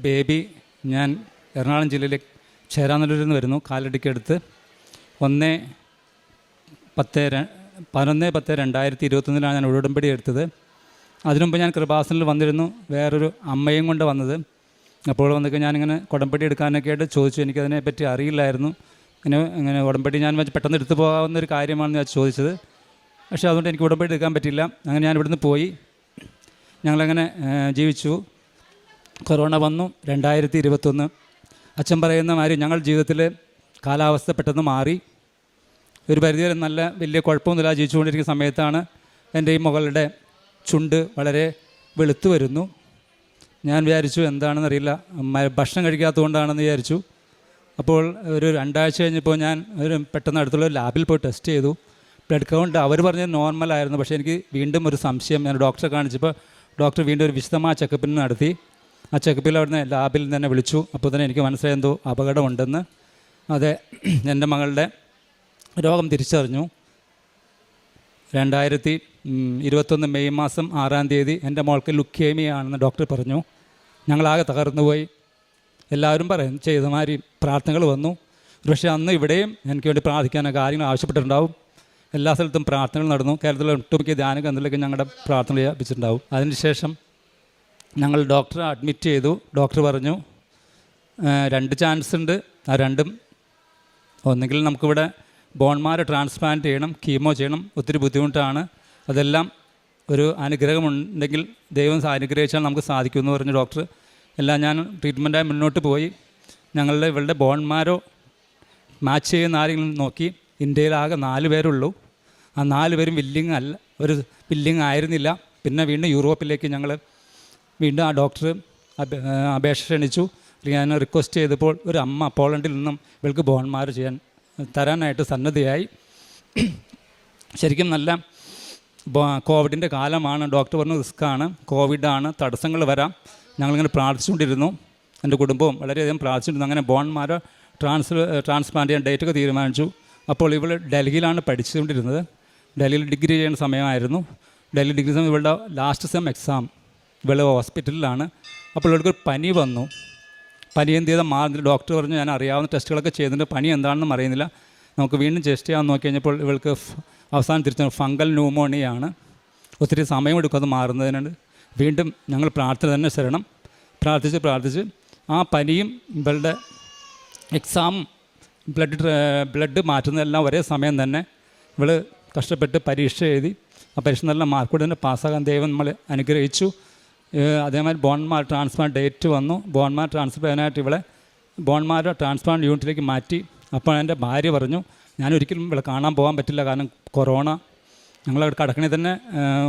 Baby ഞാൻ എറണാകുളം ജില്ലയിലെ ചേരാനല്ലൂരിൽ നിന്ന് വരുന്നു. കാലടിക്കടുത്ത് 11/10/2021 ഞാൻ ഉടമ്പടി എടുത്തത്. അതിനുമുമ്പ് ഞാൻ കൃപാസനിൽ വന്നിരുന്നു, വേറൊരു അമ്മയും കൊണ്ട് വന്നത്. അപ്പോൾ വന്നൊക്കെ ഞാനിങ്ങനെ ഉടമ്പടി എടുക്കാനൊക്കെ ആയിട്ട് ചോദിച്ചു. എനിക്കതിനെപ്പറ്റി അറിയില്ലായിരുന്നു. ഇങ്ങനെ ഉടമ്പടി ഞാൻ പെട്ടെന്ന് എടുത്തു പോകാവുന്നൊരു കാര്യമാണെന്ന് ഞാൻ ചോദിച്ചത്. പക്ഷേ അതുകൊണ്ട് എനിക്ക് ഉടമ്പടി എടുക്കാൻ പറ്റില്ല. അങ്ങനെ ഞാൻ ഇവിടുന്ന് പോയി. ഞങ്ങളങ്ങനെ ജീവിച്ചു. കൊറോണ വന്നു 2021. അച്ഛൻ പറയുന്ന മാതിരി ഞങ്ങൾ ജീവിതത്തിൽ കാലാവസ്ഥ പെട്ടെന്ന് മാറി. ഒരു പരിധിവരെ നല്ല വലിയ കുഴപ്പമൊന്നുമില്ല ജീവിച്ചുകൊണ്ടിരിക്കുന്ന സമയത്താണ് എൻ്റെ ഈ മകളുടെ ചുണ്ട് വളരെ വെളുത്തു വരുന്നു. ഞാൻ വിചാരിച്ചു എന്താണെന്നറിയില്ല, ഭക്ഷണം കഴിക്കാത്തതുകൊണ്ടാണെന്ന് വിചാരിച്ചു. അപ്പോൾ ഒരു 2 ആഴ്ച കഴിഞ്ഞപ്പോൾ ഞാൻ പെട്ടെന്ന് അടുത്തുള്ള ലാബിൽ പോയി ടെസ്റ്റ് ചെയ്തു. ബ്ലഡ് കൗണ്ട് അവർ പറഞ്ഞത് നോർമലായിരുന്നു. പക്ഷേ എനിക്ക് വീണ്ടും ഒരു സംശയം. ഞാൻ ഡോക്ടറെ കാണിച്ചപ്പോൾ ഡോക്ടർ വീണ്ടും ഒരു വിശദമായ ചെക്കപ്പിന് നടത്തി. ആ ചെക്കപ്പിൽ അവിടുന്ന് ലാബിൽ തന്നെ വിളിച്ചു. അപ്പോൾ തന്നെ എനിക്ക് മനസ്സിലായി എന്തോ അപകടമുണ്ടെന്ന്. അതെ, എൻ്റെ മകളുടെ രോഗം തിരിച്ചറിഞ്ഞു. 2021 മെയ് മാസം 6-ാം തീയതി എൻ്റെ മോൾക്ക് ലുക്കേമിയാണെന്ന് ഡോക്ടർ പറഞ്ഞു. ഞങ്ങളാകെ തകർന്നുപോയി. എല്ലാവരും പറയും ചെയ്ത മാതിരി പ്രാർത്ഥനകൾ വന്നു. പക്ഷേ അന്ന് ഇവിടെയും എനിക്ക് വേണ്ടി പ്രാർത്ഥിക്കാൻ കാര്യങ്ങൾ ആവശ്യപ്പെട്ടിട്ടുണ്ടാവും. എല്ലാ സ്ഥലത്തും പ്രാർത്ഥനകൾ നടന്നു. കേരളത്തിലെ ഒട്ടുമിക്ക ധ്യാന കേന്ദ്രത്തിലേക്ക് ഞങ്ങളുടെ പ്രാർത്ഥന ലഭിച്ചിട്ടുണ്ടാവും. അതിനുശേഷം ഞങ്ങൾ ഡോക്ടറെ അഡ്മിറ്റ് ചെയ്തു. ഡോക്ടർ പറഞ്ഞു 2 ചാൻസ് ഉണ്ട്. ആ രണ്ടും ഒന്നുകിൽ നമുക്കിവിടെ ബോൺമാരോ ട്രാൻസ്പ്ലാന്റ് ചെയ്യണം, കീമോ ചെയ്യണം. ഒത്തിരി ബുദ്ധിമുട്ടാണ്. അതെല്ലാം ഒരു അനുഗ്രഹമുണ്ടെങ്കിൽ ദൈവം അനുഗ്രഹിച്ചാൽ നമുക്ക് സാധിക്കുമെന്ന് പറഞ്ഞു ഡോക്ടർ. എല്ലാം ഞാൻ ട്രീറ്റ്മെൻറ്റായി മുന്നോട്ട് പോയി. ഇവളുടെ ബോൺമാരോ മാച്ച് ചെയ്യുന്ന ആരെങ്കിലും നോക്കി. ഇന്ത്യയിലാകെ 4 പേരുള്ളൂ. ആ 4 പേരും വില്ലിങ് ആയിരുന്നില്ല. പിന്നെ വീണ്ടും യൂറോപ്പിലേക്ക് ഞങ്ങൾ വീണ്ടും ആ ഡോക്ടർ അപേക്ഷ ക്ഷണിച്ചു. ഞാൻ റിക്വസ്റ്റ് ചെയ്തപ്പോൾ ഒരു അമ്മ പോളണ്ടിൽ നിന്നും ഇവൾക്ക് ബോൺമാരോ തരാനായിട്ട് സന്നദ്ധയായി. ശരിക്കും നല്ല കോവിഡിൻ്റെ കാലമാണ്. ഡോക്ടർ പറഞ്ഞു റിസ്ക്കാണ്, കോവിഡാണ്, തടസ്സങ്ങൾ വരാം. ഞങ്ങളിങ്ങനെ പ്രാർത്ഥിച്ചുകൊണ്ടിരുന്നു. എൻ്റെ കുടുംബവും വളരെയധികം പ്രാർത്ഥിച്ചിരുന്നു. അങ്ങനെ ബോൺമാരോ ട്രാൻസ്പ്ലാന്റ് ചെയ്യാൻ ഡേറ്റൊക്കെ തീരുമാനിച്ചു. അപ്പോൾ ഇവൾ ഡൽഹിയിലാണ് പഠിച്ചുകൊണ്ടിരുന്നത്. ഡൽഹിയിൽ ഡിഗ്രി ചെയ്യുന്ന സമയമായിരുന്നു. ഡൽഹി ഡിഗ്രി സമയം ഇവളുടെ ലാസ്റ്റ് സെം എക്സാം. ഇവൾ ഹോസ്പിറ്റലിലാണ്. അപ്പോൾ ഇവൾക്കൊരു പനി വന്നു. പനി എന്ത് ചെയ്താൽ മാറുന്നില്ല. ഡോക്ടർ പറഞ്ഞു ഞാൻ അറിയാവുന്ന ടെസ്റ്റുകളൊക്കെ ചെയ്തിട്ടുണ്ട്, പനി എന്താണെന്നും അറിയുന്നില്ല, നമുക്ക് വീണ്ടും ടെസ്റ്റ് ചെയ്യാൻ നോക്കി കഴിഞ്ഞപ്പോൾ ഇവൾക്ക് അവസാനം തിരിച്ചു ഫംഗൽ ന്യൂമോണിയാണ്. ഒത്തിരി സമയമെടുക്കും അത് മാറുന്നതിനാണ്. വീണ്ടും ഞങ്ങൾ പ്രാർത്ഥന തന്നെ ശരണം. പ്രാർത്ഥിച്ച് ആ പനിയും ഇവളുടെ എക്സാം ബ്ലഡ് മാറ്റുന്നതെല്ലാം ഒരേ സമയം തന്നെ ഇവൾ കഷ്ടപ്പെട്ട് പരീക്ഷ എഴുതി. ആ പരീക്ഷ നല്ല മാർക്കോടെ തന്നെ പാസ്സാകാൻ ദൈവം നമ്മൾ അനുഗ്രഹിച്ചു. അതേമാതിരി ബോൺമാരോ ട്രാൻസ്പ്ലാന്റ് ഡേറ്റ് വന്നു. ബോൺമാരോ ട്രാൻസ്പ്ലാന്റായിട്ട് ഇവളെ ബോൺമാരോ ട്രാൻസ്പ്ലാന്റ് യൂണിറ്റിലേക്ക് മാറ്റി. അപ്പോൾ എൻ്റെ ഭാര്യ പറഞ്ഞു ഞാനൊരിക്കലും ഇവളെ കാണാൻ പോകാൻ പറ്റില്ല, കാരണം കൊറോണ. ഞങ്ങളവിടെ കിടക്കണേ തന്നെ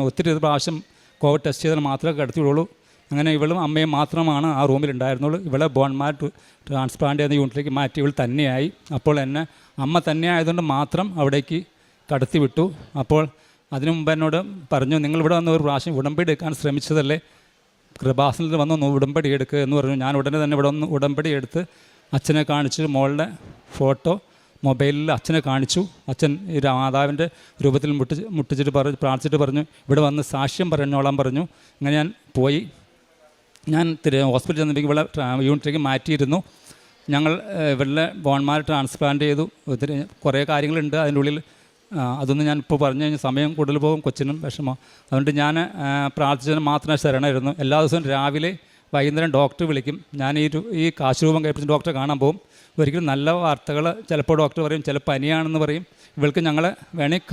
ഒത്തിരി പ്രാവശ്യം കോവിഡ് ടെസ്റ്റ് ചെയ്താൽ മാത്രമേ കിടത്തിയുള്ളൂ. അങ്ങനെ ഇവളും അമ്മയും മാത്രമാണ് ആ റൂമിലുണ്ടായിരുന്നുള്ളൂ. ഇവളെ ബോൺമാരോ ട്രാൻസ്പ്ലാന്റ് ചെയ്യുന്ന യൂണിറ്റിലേക്ക് മാറ്റി ഇവൾ തന്നെയായി. അപ്പോൾ എന്നെ അമ്മ തന്നെ ആയതുകൊണ്ട് മാത്രം അവിടേക്ക് കടത്തി വിട്ടു. അപ്പോൾ അതിനു മുമ്പ് എന്നോട് പറഞ്ഞു നിങ്ങളിവിടെ വന്ന് ഒരു പ്രാവശ്യം ഉടമ്പടി എടുക്കാൻ ശ്രമിച്ചതല്ലേ, കൃപാസനത്തിൽ വന്ന് ഉടമ്പടി എടുക്കുക എന്ന് പറഞ്ഞു. ഞാൻ ഉടനെ തന്നെ ഇവിടെ വന്ന് ഉടമ്പടി എടുത്ത് അച്ഛനെ കാണിച്ചു. മോളുടെ ഫോട്ടോ മൊബൈലിൽ അച്ഛനെ കാണിച്ചു. അച്ഛൻ ഈ മാതാവിൻ്റെ രൂപത്തിൽ മുട്ടിച്ചിട്ട് പ്രാർത്ഥിച്ചിട്ട് പറഞ്ഞു ഇവിടെ വന്ന് സാക്ഷ്യം പറഞ്ഞോളാൻ പറഞ്ഞു. അങ്ങനെ ഞാൻ പോയി. ഞാൻ ഹോസ്പിറ്റലിൽ ചെന്നപ്പോൾ ഇവിടെ യൂണിറ്റിലേക്ക് മാറ്റിയിരുന്നു. ഞങ്ങൾ ഇവിടെ ബോൺമാരോ ട്രാൻസ്പ്ലാന്റ് ചെയ്തു. ഒത്തിരി കുറേ കാര്യങ്ങളുണ്ട് അതിൻ്റെ ഉള്ളിൽ. അതൊന്നും ഞാൻ ഇപ്പോൾ പറഞ്ഞു കഴിഞ്ഞാൽ സമയം കൂടുതൽ പോകും, കൊച്ചിനും വിഷമം. അതുകൊണ്ട് ഞാൻ പ്രാർത്ഥിച്ചതിന് മാത്രമേ ശരണമായിരുന്നു. എല്ലാ ദിവസവും രാവിലെ വൈകുന്നേരം ഡോക്ടർ വിളിക്കും. ഞാൻ ഈ കാശുരൂപം കഴിപ്പിച്ച് ഡോക്ടറെ കാണാൻ പോകും. ഒരിക്കലും നല്ല വാർത്തകൾ ചിലപ്പോൾ ഡോക്ടർ പറയും, ചിലപ്പോൾ പനിയാണെന്ന് പറയും. ഇവൾക്ക് ഞങ്ങളെ വേണമെങ്കിൽ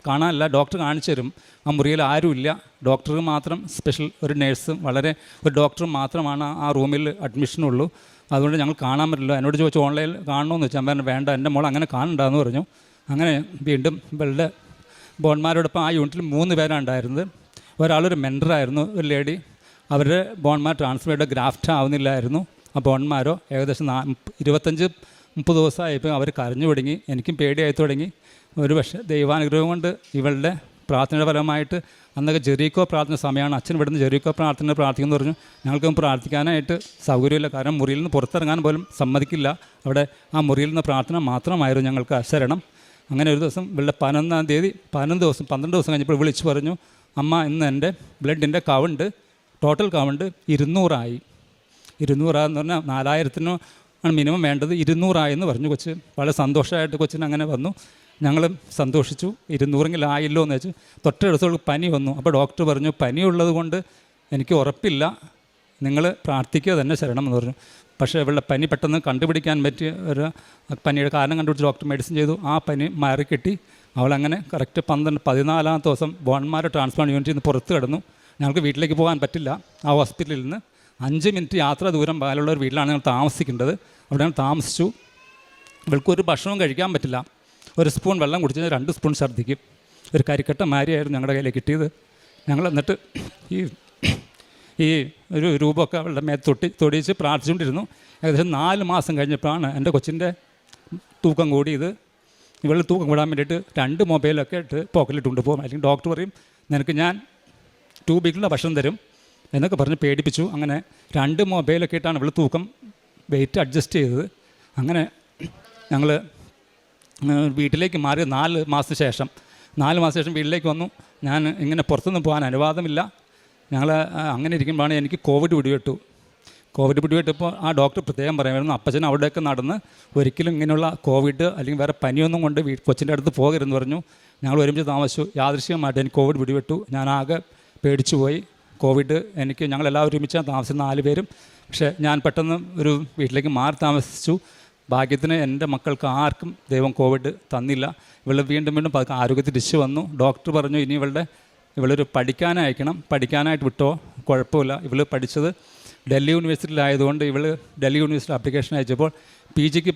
കാണാനല്ല ഡോക്ടർ കാണിച്ചു തരും. ആ മുറിയിൽ ആരുമില്ല, ഡോക്ടർ മാത്രം, സ്പെഷ്യൽ ഒരു നേഴ്സും ഒരു ഡോക്ടറും മാത്രമാണ് ആ റൂമിൽ അഡ്മിഷനുള്ളൂ. അതുകൊണ്ട് ഞങ്ങൾ കാണാൻ പറ്റില്ല. എന്നോട് ചോദിച്ചു ഓൺലൈനിൽ കാണണമെന്ന് വെച്ചാൽ പറഞ്ഞു വേണ്ട, എൻ്റെ മോൾ അങ്ങനെ കാണണ്ടെന്ന് പറഞ്ഞു. അങ്ങനെ വീണ്ടും ഇവളുടെ ബോൺമാരോടൊപ്പം ആ യൂണിറ്റിൽ 3 പേരാണ് ഉണ്ടായിരുന്നത്. ഒരാളൊരു മെൻറ്ററായിരുന്നു, ഒരു ലേഡി. അവരുടെ ബോൺമാരോ ട്രാൻസ്പ്ലാന്റ് ഗ്രാഫ്റ്റ് ആവുന്നില്ലായിരുന്നു. ആ ബോൺമാരോ ഏകദേശം 25-30 ദിവസമായപ്പോൾ അവർ കരഞ്ഞു തുടങ്ങി. എനിക്കും പേടിയായി തുടങ്ങി. ഒരു പക്ഷേ ദൈവാനുഗ്രഹം കൊണ്ട് ഇവളുടെ പ്രാർത്ഥനയുടെ ഫലമായിട്ട് അന്നൊക്കെ ജെറീക്കോ പ്രാർത്ഥന സമയമാണ്. അച്ഛൻ ഇവിടുന്ന് ജെറീക്കോ പ്രാർത്ഥിക്കുമെന്ന് പറഞ്ഞു. ഞങ്ങൾക്ക് പ്രാർത്ഥിക്കാനായിട്ട് സൗകര്യമില്ല, കാരണം മുറിയിൽ നിന്ന് പുറത്തിറങ്ങാൻ പോലും സമ്മതിക്കില്ല. അവിടെ ആ മുറിയിൽ നിന്ന് പ്രാർത്ഥന മാത്രമായിരുന്നു ഞങ്ങൾക്ക് ശരണം. അങ്ങനെ ഒരു ദിവസം ഇവളുടെ 11-ാം തീയതി 12 ദിവസം കഴിഞ്ഞപ്പോൾ വിളിച്ച് പറഞ്ഞു അമ്മ ഇന്ന് എൻ്റെ ബ്ലഡിൻ്റെ കൗണ്ട് ടോട്ടൽ കൗണ്ട് 200 ആയി. 200 പറഞ്ഞാൽ 4000 ആണ് മിനിമം വേണ്ടത്, 200 എന്ന് പറഞ്ഞു കൊച്ച്. വളരെ സന്തോഷമായിട്ട് കൊച്ചിന് അങ്ങനെ വന്നു. ഞങ്ങളും സന്തോഷിച്ചു. 200 ആയല്ലോ എന്ന് വെച്ച് തൊട്ടടുത്തോളം പനി വന്നു. അപ്പോൾ ഡോക്ടർ പറഞ്ഞു, പനിയുള്ളത് കൊണ്ട് എനിക്ക് ഉറപ്പില്ല, നിങ്ങൾ പ്രാർത്ഥിക്കുക തന്നെ ശരണം എന്ന് പറഞ്ഞു. പക്ഷേ ഇവളുടെ പനി പെട്ടെന്ന് കണ്ടുപിടിക്കാൻ പറ്റിയ ഒരു പനിയുടെ കാരണം കണ്ടുപിടിച്ച് ഡോക്ടർ മെഡിസിൻ ചെയ്തു. ആ പനി മാറിക്കിട്ടി. അവളങ്ങനെ കറക്റ്റ് 14-ാമത്തെ ദിവസം ബോൺമാരോ ട്രാൻസ്പ്ലാന്റ് യൂണിറ്റിൽ നിന്ന് പുറത്ത് കിടന്നു. ഞങ്ങൾക്ക് വീട്ടിലേക്ക് പോകാൻ പറ്റില്ല. ആ ഹോസ്പിറ്റലിൽ നിന്ന് 5 മിനിറ്റ് യാത്ര ദൂരം പാലുള്ള ഒരു വീട്ടിലാണ് ഞങ്ങൾ താമസിക്കേണ്ടത്. അവിടെ ഞങ്ങൾ താമസിച്ചു. ഇവൾക്കൊരു ഭക്ഷണവും കഴിക്കാൻ പറ്റില്ല. ഒരു സ്പൂൺ വെള്ളം കുടിച്ചാൽ 2 സ്പൂൺ ഛർദ്ദിക്കും. ഒരു കരിക്കട്ട മാരിയായിരുന്നു ഞങ്ങളുടെ കയ്യിൽ കിട്ടിയത്. ഞങ്ങൾ എന്നിട്ട് ഈ ഒരു രൂപമൊക്കെ അവളുടെ മേത്ത് തൊടിയിച്ച് പ്രാർത്ഥിച്ചുകൊണ്ടിരുന്നു. ഏകദേശം 4 മാസം കഴിഞ്ഞപ്പോഴാണ് എൻ്റെ കൊച്ചിൻ്റെ തൂക്കം കൂടിയത്. ഇവൾ തൂക്കം കൂടാൻ വേണ്ടിയിട്ട് 2 മൊബൈലൊക്കെ ഇട്ട് പോക്കറ്റിലിട്ടുകൊണ്ട് പോകും. അല്ലെങ്കിൽ ഡോക്ടർ പറയും, നിനക്ക് ഞാൻ 2 വീക്കിലുള്ള ഭക്ഷണം തരും എന്നൊക്കെ പറഞ്ഞ് പേടിപ്പിച്ചു. അങ്ങനെ 2 മൊബൈലൊക്കെ ഇട്ടാണ് ഇവൾ തൂക്കം വെയിറ്റ് അഡ്ജസ്റ്റ് ചെയ്തത്. അങ്ങനെ ഞങ്ങൾ വീട്ടിലേക്ക് മാറി 4 മാസത്തിന് ശേഷം വീട്ടിലേക്ക് വന്നു. ഞാൻ ഇങ്ങനെ പുറത്തുനിന്ന് പോകാൻ അനുവാദമില്ല. ഞങ്ങൾ അങ്ങനെ ഇരിക്കുമ്പോഴാണ് എനിക്ക് കോവിഡ് പിടിപെട്ടപ്പോൾ ആ ഡോക്ടർ പ്രത്യേകം പറയുമായിരുന്നു, അപ്പച്ചൻ അവിടെയൊക്കെ നടന്ന് ഒരിക്കലും ഇങ്ങനെയുള്ള കോവിഡ് അല്ലെങ്കിൽ വേറെ പനിയൊന്നും കൊണ്ട് കൊച്ചിൻ്റെ അടുത്ത് പോകരുതെന്ന് പറഞ്ഞു. ഞങ്ങൾ ഒരുമിച്ച് താമസിച്ചു. യാദൃശ്ചികമായിട്ട് എനിക്ക് കോവിഡ് പിടിപെട്ടു. ഞാനാകെ പേടിച്ചു പോയി. കോവിഡ് ഞങ്ങളെല്ലാവരും ഒരുമിച്ചാണ് താമസിച്ചത് 4 പേരും. പക്ഷേ ഞാൻ പെട്ടെന്ന് ഒരു വീട്ടിലേക്ക് മാറി താമസിച്ചു. ഭാഗ്യത്തിന് എൻ്റെ മക്കൾക്ക് ആർക്കും ദൈവം കോവിഡ് തന്നില്ല. ഇവൾ വീണ്ടും ആരോഗ്യത്തിൽ തിരിച്ചു വന്നു. ഡോക്ടർ പറഞ്ഞു, ഇനി ഇവളൊരു പഠിക്കാനായിട്ട് വിട്ടോ, കുഴപ്പമില്ല. ഇവൾ പഠിച്ചത് ഡൽഹി യൂണിവേഴ്സിറ്റിയിലായതുകൊണ്ട് ഡൽഹി യൂണിവേഴ്സിറ്റി ആപ്ലിക്കേഷൻ അയച്ചപ്പോൾ PGക്ക്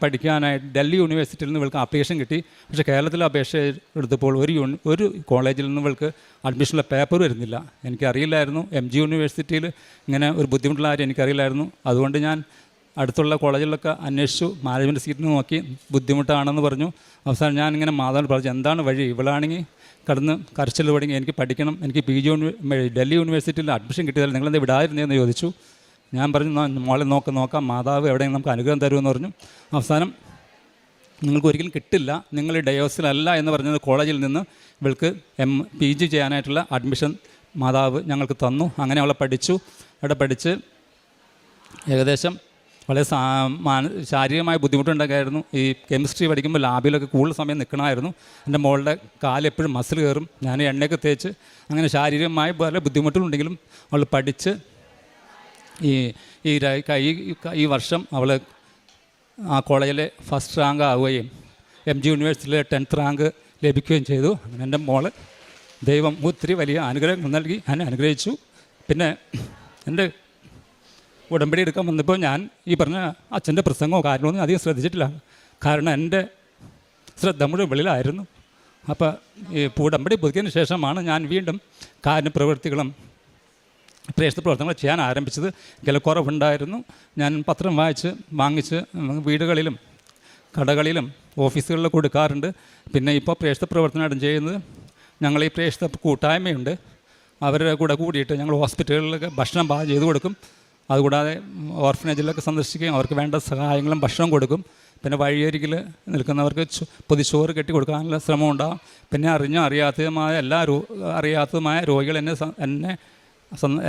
പഠിക്കാനായിട്ട് ഡൽഹി യൂണിവേഴ്സിറ്റിയിൽ നിന്ന് ഇവൾക്ക് ആപ്ലിക്കേഷൻ കിട്ടി. പക്ഷേ കേരളത്തിൽ അപേക്ഷ എടുത്തപ്പോൾ ഒരു കോളേജിൽ നിന്ന് ഇവൾക്ക് അഡ്മിഷനുള്ള പേപ്പർ വരുന്നില്ല. എനിക്കറിയില്ലായിരുന്നു. MG യൂണിവേഴ്സിറ്റിയിൽ ഇങ്ങനെ ഒരു ബുദ്ധിമുട്ടുള്ള കാര്യം എനിക്കറിയില്ലായിരുന്നു. അതുകൊണ്ട് ഞാൻ അടുത്തുള്ള കോളേജിലൊക്കെ അന്വേഷിച്ചു. മാനേജ്മെൻറ്റ് സീറ്റിന് നോക്കി, ബുദ്ധിമുട്ടാണെന്ന് പറഞ്ഞു. അവസാനം ഞാനിങ്ങനെ മാതാവിന് പറഞ്ഞു, എന്താണ് വഴി? ഇവളാണെങ്കിൽ കടന്ന് കരച്ചിൽ തുടങ്ങി, എനിക്ക് പഠിക്കണം, എനിക്ക് ഡൽഹി യൂണിവേഴ്സിറ്റിയിൽ അഡ്മിഷൻ കിട്ടിയതല്ല, നിങ്ങളെന്താ വിടാതിരുന്നതെന്ന് ചോദിച്ചു. ഞാൻ പറഞ്ഞു, മോളെ നോക്കാം, മാതാവ് എവിടെയെങ്കിലും നമുക്ക് അനുഗ്രഹം തരുമെന്ന് പറഞ്ഞു. അവസാനം നിങ്ങൾക്ക് ഒരിക്കലും കിട്ടില്ല, നിങ്ങൾ ഡയോസിലല്ല എന്ന് പറഞ്ഞത് കോളേജിൽ നിന്ന് ഇവൾക്ക് PG ചെയ്യാനായിട്ടുള്ള അഡ്മിഷൻ മാതാവ് ഞങ്ങൾക്ക് തന്നു. അങ്ങനെ അവളെ അവിടെ പഠിച്ച് ഏകദേശം വളരെ ശാരീരികമായ ബുദ്ധിമുട്ടുണ്ടായിരുന്നു. ഈ കെമിസ്ട്രി പഠിക്കുമ്പോൾ ലാബിലൊക്കെ കൂടുതൽ സമയം നിൽക്കണമായിരുന്നു. എൻ്റെ മോളുടെ കാലെപ്പോഴും മസിൽ കയറും. ഞാൻ എണ്ണയൊക്കെ തേച്ച് അങ്ങനെ ശാരീരികമായ പല ബുദ്ധിമുട്ടുകളുണ്ടെങ്കിലും അവൾ പഠിച്ച് ഈ വർഷം അവൾ ആ കോളേജിലെ ഫസ്റ്റ് റാങ്ക് ആവുകയും MG യൂണിവേഴ്സിറ്റിയിലെ 10th റാങ്ക് ലഭിക്കുകയും ചെയ്തു. അങ്ങനെ എൻ്റെ മോള് ദൈവം ഒത്തിരി വലിയ അനുഗ്രഹം നൽകി എന്നെ അനുഗ്രഹിച്ചു. പിന്നെ എൻ്റെ ഉടമ്പടി എടുക്കാൻ വന്നപ്പോൾ ഞാൻ ഈ പറഞ്ഞ അച്ഛൻ്റെ പ്രസംഗമോ കാര്യമൊന്നും അധികം ശ്രദ്ധിച്ചിട്ടില്ല. കാരണം എൻ്റെ ശ്രദ്ധ മുഴുവൻ വെളിയിലായിരുന്നു. അപ്പോൾ ഈ ഉടമ്പടി പുതുക്കിയതിന് ശേഷമാണ് ഞാൻ വീണ്ടും പ്രേക്ഷിത പ്രവർത്തനങ്ങൾ ചെയ്യാൻ ആരംഭിച്ചത്. വിലക്കുറവുണ്ടായിരുന്നു. ഞാൻ പത്രം വാങ്ങിച്ച് വീടുകളിലും കടകളിലും ഓഫീസുകളിലും കൊടുക്കാറുണ്ട്. പിന്നെ ഇപ്പോൾ പ്രേക്ഷിത പ്രവർത്തനമായിട്ടും ചെയ്യുന്നത് ഞങ്ങൾ ഈ പ്രേക്ഷിത കൂട്ടായ്മയുണ്ട്. അവരുടെ കൂടെ കൂടിയിട്ട് ഞങ്ങൾ ഹോസ്പിറ്റലുകളിലൊക്കെ ഭക്ഷണം പാകം ചെയ്ത് കൊടുക്കും. അതുകൂടാതെ ഓർഫനേജിലൊക്കെ സന്ദർശിക്കുകയും അവർക്ക് വേണ്ട സഹായങ്ങളും ഭക്ഷണം കൊടുക്കും. പിന്നെ വഴിയരികിൽ നിൽക്കുന്നവർക്ക് പൊതിച്ചോറ് കെട്ടി കൊടുക്കാനുള്ള ശ്രമം ഉണ്ടാകും. പിന്നെ അറിയാത്തതുമായ രോഗികൾ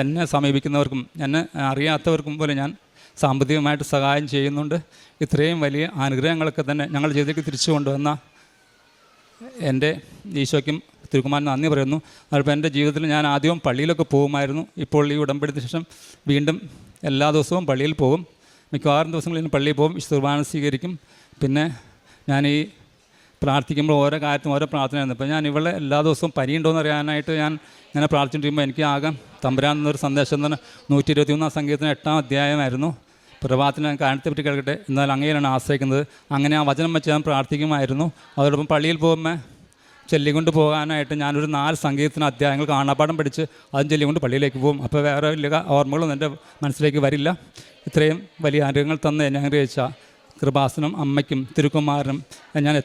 എന്നെ സമീപിക്കുന്നവർക്കും എന്നെ അറിയാത്തവർക്കും പോലെ ഞാൻ സാമ്പത്തികമായിട്ട് സഹായം ചെയ്യുന്നുണ്ട്. ഇത്രയും വലിയ അനുഗ്രഹങ്ങളൊക്കെ തന്നെ ഞങ്ങളുടെ ജീവിതത്തിലേക്ക് തിരിച്ചു കൊണ്ടുവന്ന എൻ്റെ ഈശോയ്ക്കും തിരുക്കുമാരൻ നന്ദി പറയുന്നു. അതിപ്പോൾ എൻ്റെ ജീവിതത്തിൽ ഞാൻ ആദ്യം പള്ളിയിലൊക്കെ പോകുമായിരുന്നു. ഇപ്പോൾ ഈ ഉടമ്പടിക്ക് ശേഷം വീണ്ടും എല്ലാ ദിവസവും പള്ളിയിൽ പോകും. മിക്കവാറും ദിവസങ്ങളിൽ പള്ളിയിൽ പോകും, കുർബാന സ്വീകരിക്കും. പിന്നെ ഞാൻ ഈ പ്രാർത്ഥിക്കുമ്പോൾ ഓരോ കാര്യത്തിനും ഓരോ പ്രാർത്ഥനയായിരുന്നു. ഇപ്പോൾ ഞാൻ ഇവളെ എല്ലാ ദിവസവും പനിയുണ്ടോയെന്ന് അറിയാനായിട്ട് ഞാൻ ഇങ്ങനെ പ്രാർത്ഥിച്ചിരിക്കുമ്പോൾ എനിക്ക് ആകെ തമ്പുരാൻ എന്നൊരു സന്ദേശം തന്നെ 121 സംഗീതത്തിന് 8ാം അധ്യായമായിരുന്നു. പ്രഭാതത്തിന് കാരണത്തെ പറ്റി കേൾക്കട്ടെ, എന്നാൽ അങ്ങനെയാണ് ആശ്രയിക്കുന്നത്. അങ്ങനെ ആ വചനം വെച്ച് ഞാൻ പ്രാർത്ഥിക്കുമായിരുന്നു. അതോടൊപ്പം പള്ളിയിൽ പോകുമ്പോൾ ചൊല്ലിക്കൊണ്ട് പോകാനായിട്ട് ഞാനൊരു 4 സംഗീതത്തിന് അധ്യായങ്ങൾ കാണാപ്പാഠം പഠിച്ച് അതും ചൊല്ലിക്കൊണ്ട് പള്ളിയിലേക്ക് പോകും. അപ്പോൾ വേറെ വലിയ ഓർമ്മകളൊന്നും എൻ്റെ മനസ്സിലേക്ക് വരില്ല. ഇത്രയും വലിയ അനുഗ്രഹങ്ങൾ തന്ന് എന്നെ അനുഗ്രഹിച്ച കൃപാസനം അമ്മയ്ക്കും തിരുക്കുമാരനും ഞാൻ